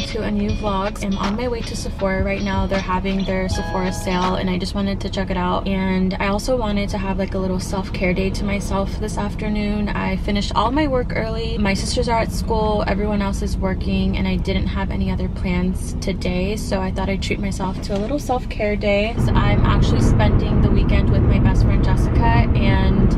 to a new vlog. I'm on my way to Sephora right now. They're having their Sephora sale and I just wanted to check it out. And I also wanted to have like a little self-care day to myself this afternoon. I finished all my work early. My sisters are at school, everyone else is working, and I didn't have any other plans today. So I thought I'd treat myself to a little self-care day. So I'm actually spending the weekend with my best friend Jessica, and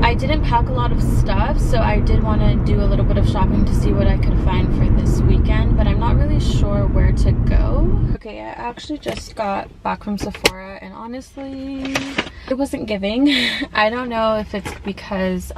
I didn't pack a lot of stuff, so I did want to do a little bit of shopping to see what I could find for this weekend, but I'm not really sure where to go. Okay, I actually just got back from Sephora and honestly, it wasn't giving. I don't know if it's because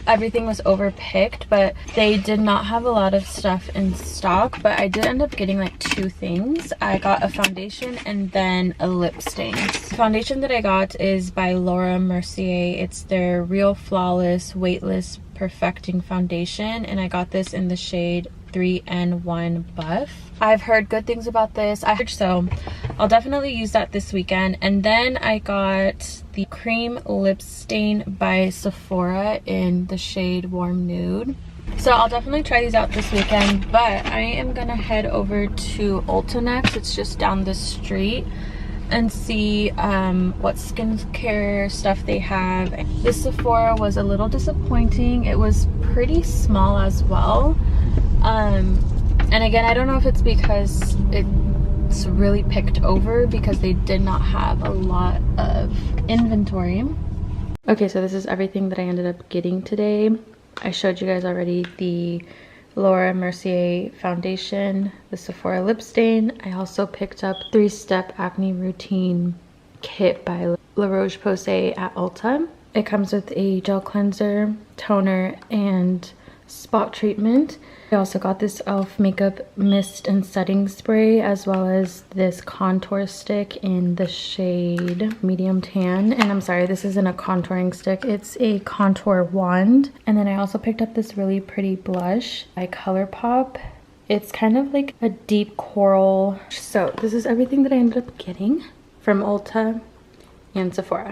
everything was overpicked, but they did not have a lot of stuff in stock. But I did end up getting like 2 things. I got a foundation and then a lip stain. The foundation that I got is by Laura Mercier. It's their Real Flawless Weightless Perfecting Foundation, and I got this in the shade 3N1 Buff. I've heard good things about this, so I'll definitely use that this weekend. And then I got the cream lip stain by Sephora in the shade Warm Nude. So I'll definitely try these out this weekend, but I am gonna head over to Ulta next. It's just down the street, and see what skincare stuff they have. This Sephora was a little disappointing. It was pretty small as well. And again, I don't know if it's because it's really picked over because they did not have a lot of inventory. Okay, so this is everything that I ended up getting today. I showed you guys already the Laura Mercier foundation, the Sephora lip stain. I also picked up 3-step acne routine kit by La Roche-Posay at Ulta. It comes with a gel cleanser, toner, and spot treatment. I also got this e.l.f. makeup mist and setting spray, as well as this contour stick in the shade medium tan. And I'm sorry, this isn't a contouring stick, it's a contour wand. And then I also picked up this really pretty blush by ColourPop. It's kind of like a deep coral. So this is everything that I ended up getting from Ulta and Sephora.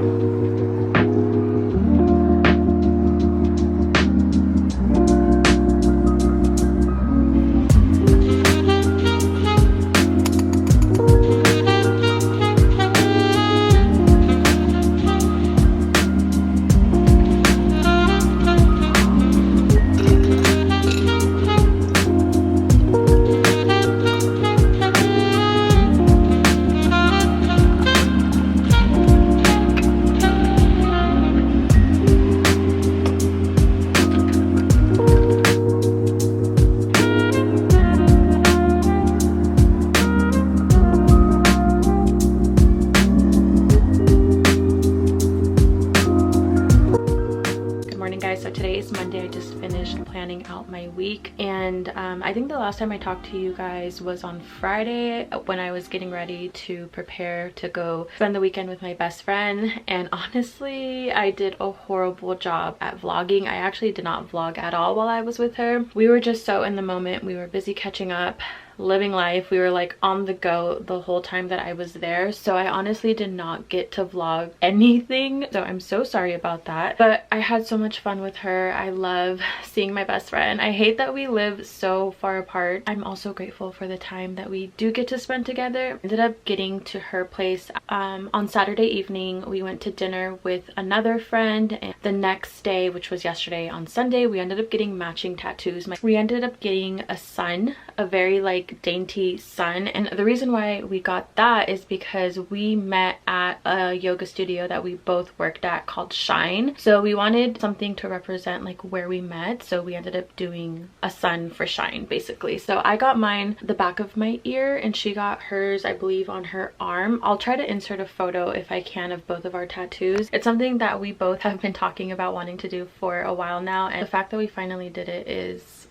So today is Monday. I just finished planning out my week, and I think the last time I talked to you guys was on Friday when I was getting ready to prepare to go spend the weekend with my best friend. And honestly, I did a horrible job at vlogging. I actually did not vlog at all while I was with her. We were just so in the moment. We were busy catching up, living life. We were like on the go the whole time that I was there, so I honestly did not get to vlog anything, so I'm so sorry about that. But I had so much fun with her. I love seeing my best friend. I hate that we live so far apart. I'm also grateful for the time that we do get to spend together. Ended up getting to her place on Saturday evening. We went to dinner with another friend, and the next day, which was yesterday, on Sunday, we ended up getting matching tattoos. We ended up getting a sun, a very like dainty sun, and the reason why we got that is because we met at a yoga studio that we both worked at called Shine. So we wanted something to represent like where we met, so we ended up doing a sun for Shine basically. So I got mine the back of my ear and she got hers, I believe, on her arm. I'll try to insert a photo if I can of both of our tattoos. It's something that we both have been talking about wanting to do for a while now, and the fact that we finally did it is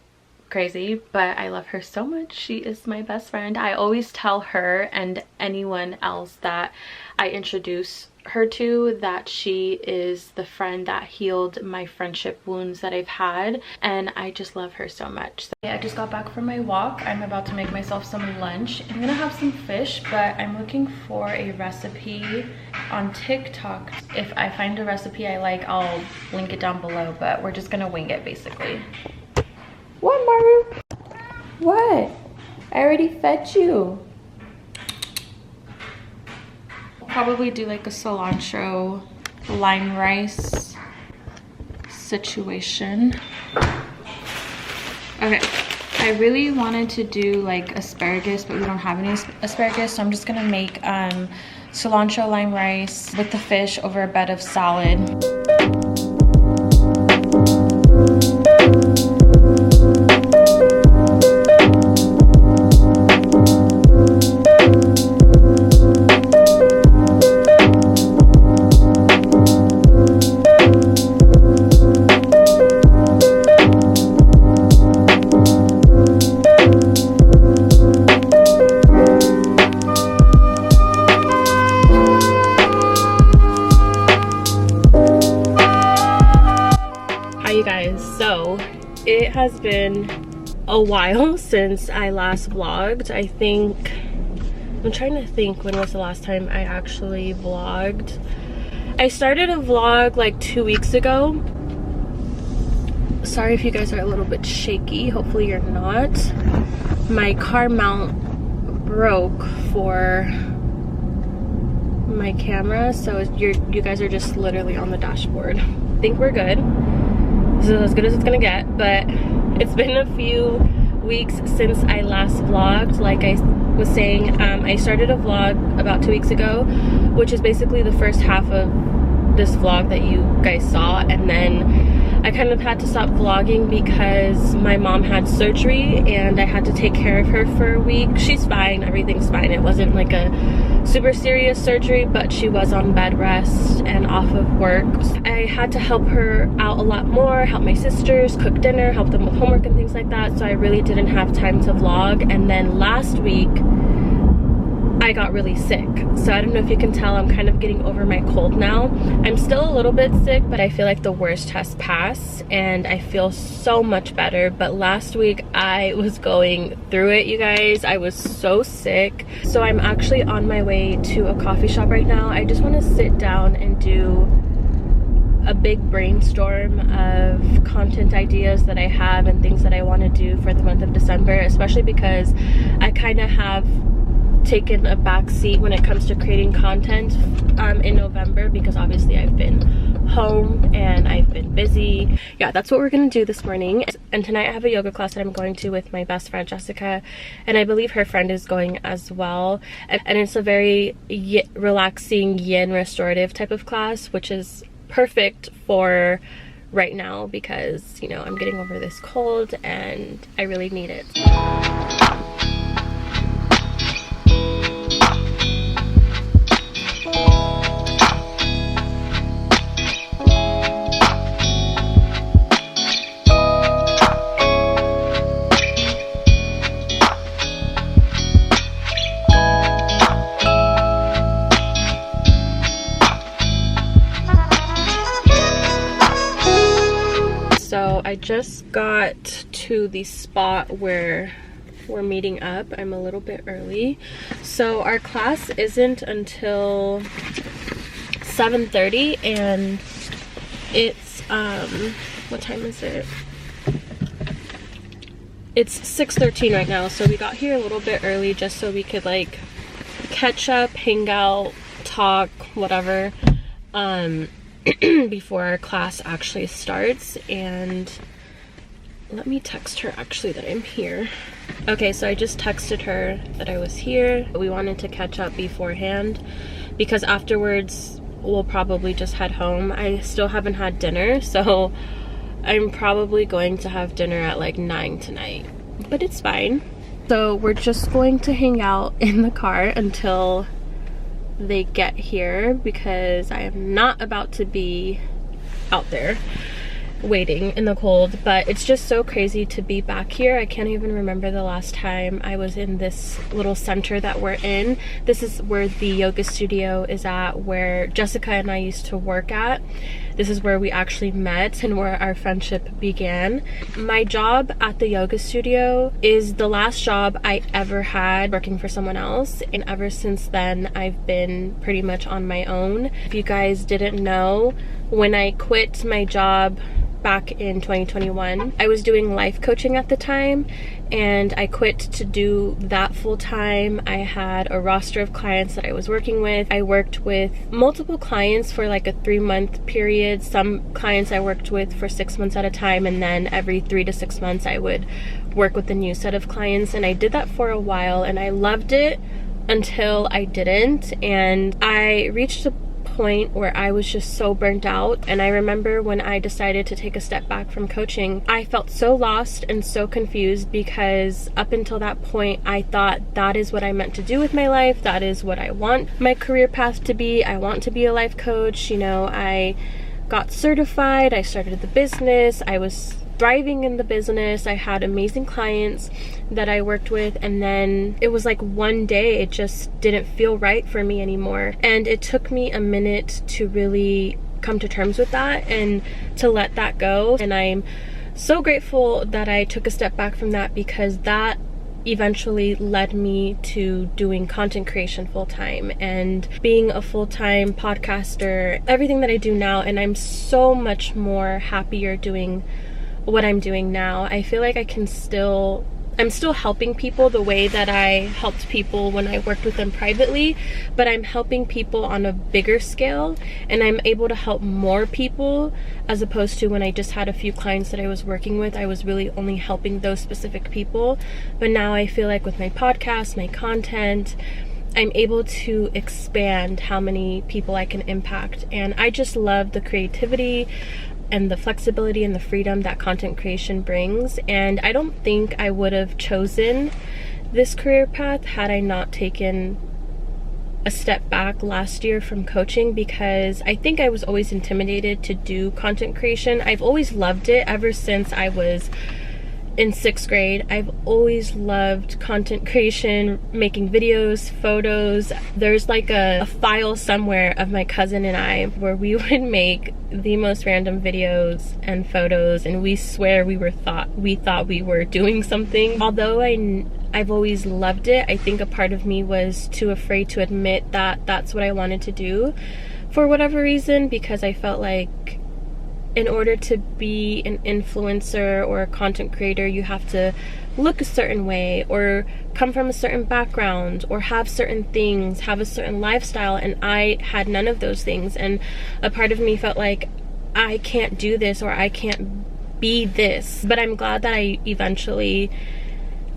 crazy. But I love her so much. She is my best friend. I always tell her and anyone else that I introduce her to that she is the friend that healed my friendship wounds that I've had, and I just love her so much. So I just got back from my walk. I'm about to make myself some lunch. I'm gonna have some fish, but I'm looking for a recipe on TikTok. If I find a recipe I like, I'll link it down below, but we're just gonna wing it basically. What, Maru? What? I already fed you. Probably do like a cilantro lime rice situation. Okay, I really wanted to do like asparagus, but we don't have any asparagus, so I'm just gonna make cilantro lime rice with the fish over a bed of salad. So it has been a while since I last vlogged. I'm trying to think when was the last time I actually vlogged. I started a vlog like 2 weeks ago. Sorry if you guys are a little bit shaky, hopefully you're not. My car mount broke for my camera, so you guys are just literally on the dashboard. I think we're good. This is as good as it's gonna get, but it's been a few weeks since I last vlogged. Like I was saying, I started a vlog about 2 weeks ago, which is basically the first half of this vlog that you guys saw, and then I kind of had to stop vlogging because my mom had surgery and I had to take care of her for a week. She's fine, everything's fine. It wasn't like a super serious surgery, but she was on bed rest and off of work. I had to help her out a lot more, help my sisters, cook dinner, help them with homework and things like that, so I really didn't have time to vlog. And then last week, I got really sick. So I don't know if you can tell, I'm kind of getting over my cold now. I'm still a little bit sick, but I feel like the worst has passed and I feel so much better. But last week I was going through it, you guys. I was so sick. So I'm actually on my way to a coffee shop right now. I just want to sit down and do a big brainstorm of content ideas that I have and things that I want to do for the month of December, especially because I kind of have taken a back seat when it comes to creating content in November, because obviously I've been home and I've been busy. Yeah, that's what we're gonna do this morning. And tonight I have a yoga class that I'm going to with my best friend Jessica, and I believe her friend is going as well. And it's a very relaxing yin restorative type of class, which is perfect for right now because, you know, I'm getting over this cold and I really need it. So I just got to the spot where we're meeting up. I'm a little bit early. So our class isn't until 7:30 and it's, what time is it? It's 6:13 right now. So we got here a little bit early just so we could like catch up, hang out, talk, whatever. Before our class actually starts. And let me text her actually that I'm here. Okay, so I just texted her that I was here. We wanted to catch up beforehand because afterwards we'll probably just head home. I still haven't had dinner, so I'm probably going to have dinner at like 9 tonight, but it's fine. So we're just going to hang out in the car until they get here because I am not about to be out there waiting in the cold. But it's just so crazy to be back here. I can't even remember the last time I was in this little center that we're in. This is where the yoga studio is at, where Jessica and I used to work at. This is where we actually met and where our friendship began. My job at the yoga studio is the last job I ever had working for someone else, and ever since then I've been pretty much on my own. If you guys didn't know, when I quit my job back in 2021. I was doing life coaching at the time, and I quit to do that full time. I had a roster of clients that I was working with. I worked with multiple clients for like a 3-month period. Some clients I worked with for 6 months at a time, and then every 3 to 6 months I would work with a new set of clients. And I did that for a while, and I loved it until I didn't. And I reached a point where I was just so burnt out. And I remember when I decided to take a step back from coaching, I felt so lost and so confused, because up until that point I thought that is what I meant to do with my life. That is what I want my career path to be. I want to be a life coach. You know, I got certified, I started the business, I was thriving in the business, I had amazing clients that I worked with, and then it was like one day it just didn't feel right for me anymore. And it took me a minute to really come to terms with that and to let that go. And I'm so grateful that I took a step back from that, because that eventually led me to doing content creation full-time and being a full-time podcaster, everything that I do now. And I'm so much more happier doing what I'm doing now. I feel like I'm still helping people the way that I helped people when I worked with them privately, but I'm helping people on a bigger scale, and I'm able to help more people, as opposed to when I just had a few clients that I was working with. I was really only helping those specific people. But now I feel like with my podcast, my content, I'm able to expand how many people I can impact. And I just love the creativity and the flexibility and the freedom that content creation brings. And I don't think I would have chosen this career path had I not taken a step back last year from coaching, because I think I was always intimidated to do content creation. I've always loved it ever since I was in 6th grade. I've always loved content creation, making videos, photos. There's like a file somewhere of my cousin and I where we would make the most random videos and photos, and we swear we thought we were doing something. Although I've always loved it, I think a part of me was too afraid to admit that that's what I wanted to do for whatever reason, because I felt like in order to be an influencer or a content creator, you have to look a certain way, or come from a certain background, or have certain things, have a certain lifestyle. And I had none of those things. And a part of me felt like I can't do this, or I can't be this. But I'm glad that I eventually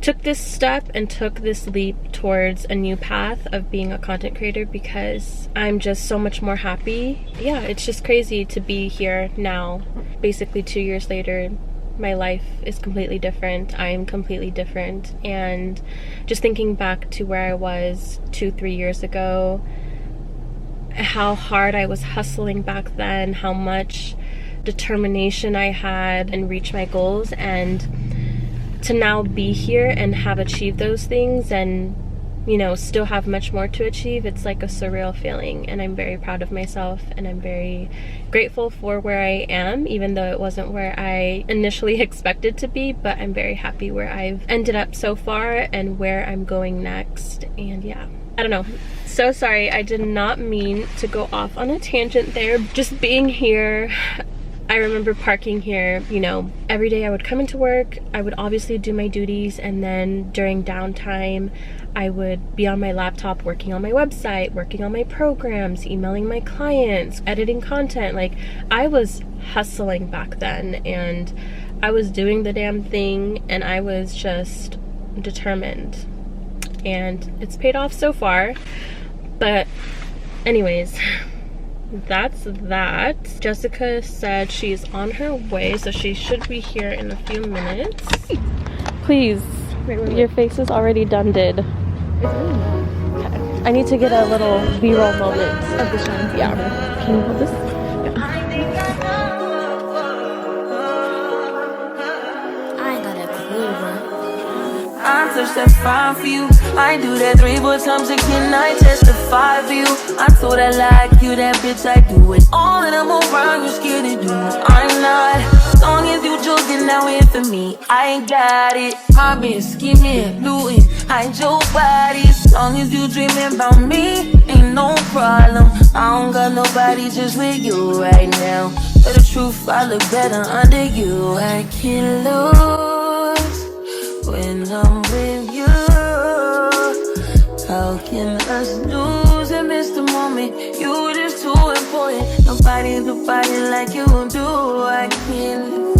took this step and took this leap towards a new path of being a content creator, because I'm just so much more happy. Yeah, it's just crazy to be here now. Basically 2 years later, my life is completely different. I am completely different. And just thinking back to where I was 2-3 years ago, how hard I was hustling back then, how much determination I had and reach my goals, and to now be here and have achieved those things, and you know, still have much more to achieve. It's like a surreal feeling, and I'm very proud of myself, and I'm very grateful for where I am, even though it wasn't where I initially expected to be. But I'm very happy where I've ended up so far and where I'm going next. And yeah, I don't know, so sorry, I did not mean to go off on a tangent there. Just being here, I remember parking here, you know, every day I would come into work, I would obviously do my duties, and then during downtime, I would be on my laptop working on my website, working on my programs, emailing my clients, editing content. Like, I was hustling back then, and I was doing the damn thing, and I was just determined. And it's paid off so far. But anyways, that's that. Jessica said she's on her way, so she should be here in a few minutes. Please, wait. Your face is already done did. Okay. I need to get a little B-roll moment of the shine. Yeah. Can you hold this? I touch that 5 for you. I do that 3, 4 times 6, and I testify for you. I told her like you, that bitch, I do it. All that I'm around, you scared to do. I'm not. As long as you joking, now in for me, I ain't got it. Mobbing, scheming, looting, hide your body. As long as you dreaming about me, ain't no problem. I don't got nobody just with you right now. Tell the truth, I look better under you. I can't lose when I'm with you. How can us lose and miss the moment? You just too important. Nobody do body like you do. I can't